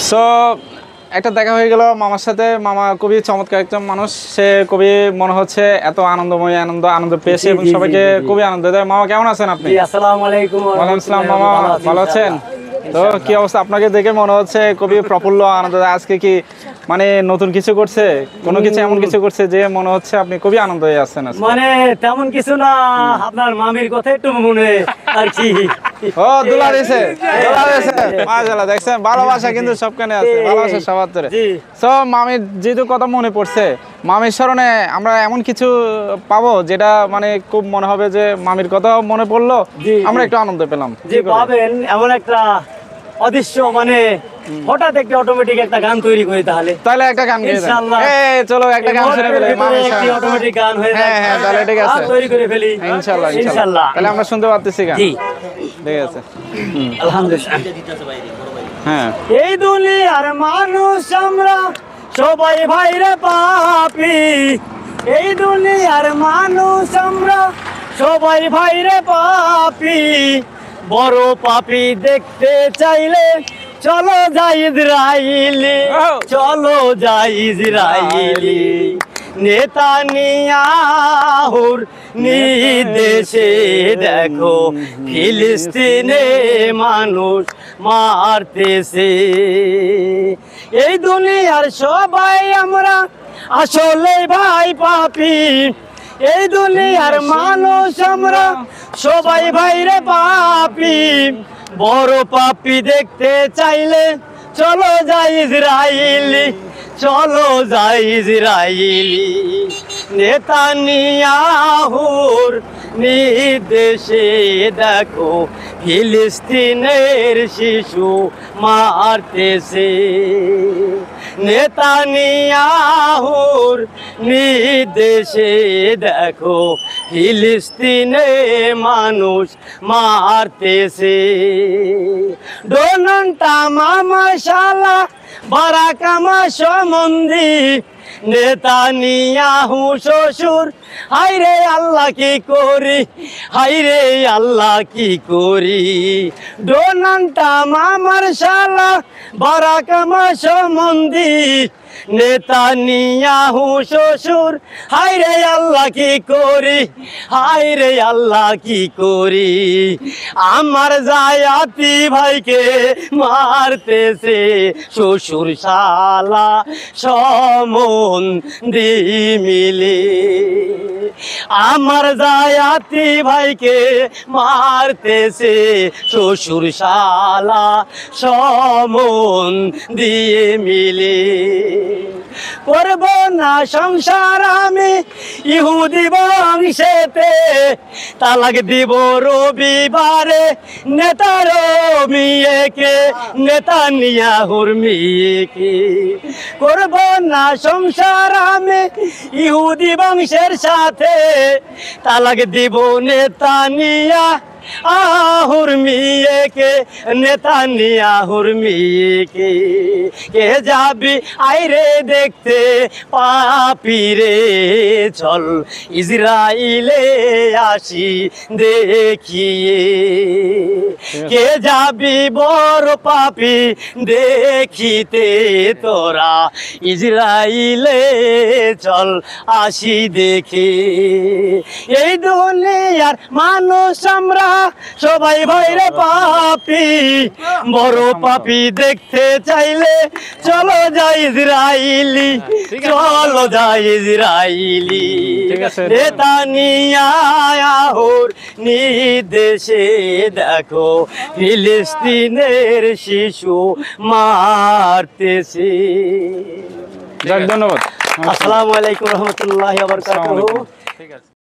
So একটা দেখা হয়ে গেল মামার সাথে। মামা খুবই চমৎকার একজন মানুষ, সে খুবই মনে হচ্ছে এত আনন্দময় আনন্দ পেয়েছে এবং সবাইকে খুবই আনন্দ দেয়। মামা কেমন আছেন আপনি? আসসালামু আলাইকুম। ওয়ালাইকুম আসসালাম। মামা ভালো আছেন? তো কি অবস্থা? আপনাকে দেখে মনে হচ্ছে খুবই প্রফুল্ল আনন্দ। আজকে কি মানে নতুন কিছু করছে, কোনো কিছু এমন কিছু করছে যে মনে হচ্ছে আপনি খুবই আনন্দ হয়ে আছেন? মানে তেমন কিছু না, আপনার মামির কথা একটু মনে আর কি। ও দোলা দিয়েছে, মাশাআল্লাহ। দেখছেন ভালোবাসা কিন্তু সবখানে আছে, ভালোবাসা সবার ধরে। সো মামির যেহেতু কথা মনে পড়ছে, মামির স্মরণে আমরা এমন কিছু পাবো যেটা মানে খুব মনে হবে যে মামির কথা মনে পড়লো, আমরা একটু আনন্দ পেলাম। জি পাবেন এমন একটা অদৃশ্য মানে হঠাৎ একটা অটোমেটিক একটা গান তৈরি করি তাহলে একটা গান গেয়ে দেন। ইনশাআল্লাহ। চলো একটা গান শুনে ফেলি। একটি অটোমেটিক গান হয়ে যায়। হ্যাঁ তাহলে ঠিক আছে, তৈরি করে ফেলি ইনশাআল্লাহ। তাহলে আমরা শুনতে পাচ্ছি গান। জি ঠিক আছে, আলহামদুলিল্লাহ। হ্যাঁ। এই দুনিয়ার মানুষ আমরা সবাই ভাইরে পাপি, এই দুনিয়ার মানুষ আমরা সবাই ভাইরে পাপি, বড় পাপি দেখতে চাইলে চলো যাই ইসরাইলি, চলো যাই ইসরাইলি। নেতানিয়াহুর নির্দেশে দেখো ফিলিস্তিনে মানুষ মারতেছে। এই দুনিয়ার সবাই আমরা আসলে ভাই পাপি, এই দুনিয়ার মানুষ আমরা সবাই ভাইরে পাপি, বড় পাপি দেখতে চাইলে চলো যাই ইসরাইলি, চলো যাই ইসরাইলি। নেতানিয়াহুর নির্দেশে দেখো ফিলিস্তিনের শিশু মারতেছে। নেতানিয়াহুর নির্দেশে দেখো ফিলিস্তিনে মানুষ মারতেছে। ডোনান্টা মামা শালা বারাকামা সমন্ধি, নেতানিয়াহু শ্বশুর হাইরে আল্লাহ কি করি, হাইরে আল্লাহ কি করি। ডোনান্টা মামার শালা বারাকামা সমন্ধি, নেতানিয়াহু শ্বশুর হাইরে আল্লাহ কি করি, হাইরে আল্লাহ কি করি। আমার জায়াতি ভাইকে মারতেছে শ্বশুর শালা সমন্ধি মিলে, আমার জায়াতি ভাইকে মারতেছে শ্বশুর শালা সমন্ধি মিলে। করব না সংসার আমি ইহুদি বংশেতে, তালাক দিব রবিবারে নেতার মেয়েকে, নেতানিয়াহুর মেয়েকে। করব না সংসার আমি ইহুদি বংশের সাথে, তালাক দিব নেতানিয়াহুর মেয়েকে, নেতানিয়াহুর মেয়েকে। কে যাবি আইরে দেখতে পাপি রে, চল ইসরাইলে আসি দেখিয়ে। কে যাবি বড় পাপি দেখিতে তোরা, ইসরাইলে চল আসি দেখে। এই দুনিয়ার মানুষ আমরা সবাই ভাইরে পাপি, বড় পাপি দেখতে চাইলে চলো যাই ইসরাইলি, চলো যাই ইসরাইলি। নেতানিয়াহুর নির্দেশে দেখো ফিলিস্তিনের শিশু মারতেছে। ধন্যবাদ। আসসালামু আলাইকুম রহমতুল্লাহি ওয়া বারাকাতুহু।